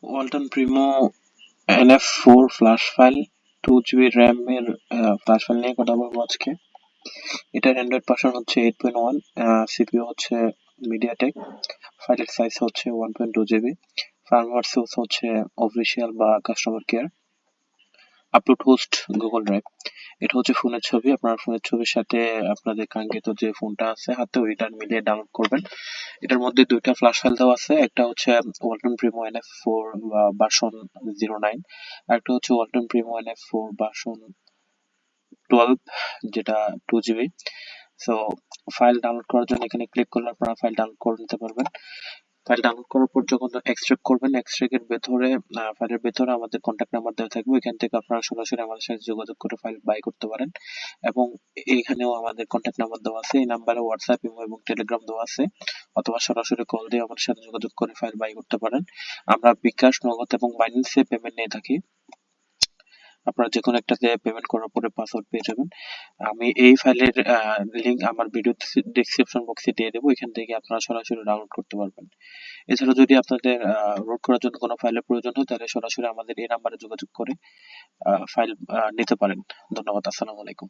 Walton Primo NF4 flash file 2 GB RAM এর flash file নিয়ে কথা বলবো আজকে। এটার অ্যান্ড্রয়েড ভার্সন হচ্ছে 8.1, সিপিইউ হচ্ছে মিডিয়াটেক, ফাইলের সাইজ হচ্ছে 1.2 GB, ফার্মওয়্যার সোর্স হচ্ছে অফিসিয়াল বা customer care, upload host Google drive. এটা হচ্ছে ফোনের ছবি, আপনার ফোনের ছবির সাথে আপনাদের কাঙ্ক্ষিত যে ফোনটা আছে হাতে ওইটা মিলিয়ে ডাউনলোড করবেন। এটার মধ্যে দুইটা ফ্ল্যাশ ফাইল দেওয়া আছে, একটা হচ্ছে ওয়ালটন প্রিমো NF4 ভার্সন 09, আর একটা হচ্ছে ওয়ালটন প্রিমো NF4 ভার্সন 12, যেটা 2 GB। সো ফাইল ডাউনলোড করার জন্য এখানে ক্লিক করলে আপনারা ফাইল ডাউনলোড করে নিতে পারবেন। ফাইল ডাউনলোড করার পর যখন এক্সট্রাক্ট করবেন, এক্সট্রাক্টের ভেতরে ফাইলের ভেতরে আমাদের কন্ট্যাক্ট নাম্বার দেওয়া থাকবে, এখান থেকে আপনারা সরাসরি আমাদের সাথে যোগাযোগ করে ফাইল বাই করতে পারেন। এবং এইখানেও আমাদের কন্ট্যাক্ট নাম্বার দেওয়া আছে, এই নাম্বারে হোয়াটসঅ্যাপ, ইমো এবং টেলিগ্রাম দেওয়া আছে, অথবা সরাসরি কল দিয়ে আমাদের সাথে যোগাযোগ করে ফাইল বাই করতে পারেন। আমরা বিকাশ, নগদ এবং বাইন্যান্সে পেমেন্ট নিয়ে থাকি। আপনারা যেকোনো একটাতে পেমেন্ট করার পরে পাসওয়ার্ড পেয়ে যাবেন। আমি এই ফাইলের লিংক আমার ভিডিও ডেসক্রিপশন বক্সে দিয়ে দেবো, এখান থেকে আপনারা সরাসরি ডাউনলোড করতে পারবেন। এছাড়া যদি আপনাদের লোড করার জন্য কোনো ফাইলের প্রয়োজন হয়, তাহলে সরাসরি আমাদের এই নাম্বারে যোগাযোগ করে ফাইল নিতে পারেন। ধন্যবাদ। আসসালামু আলাইকুম।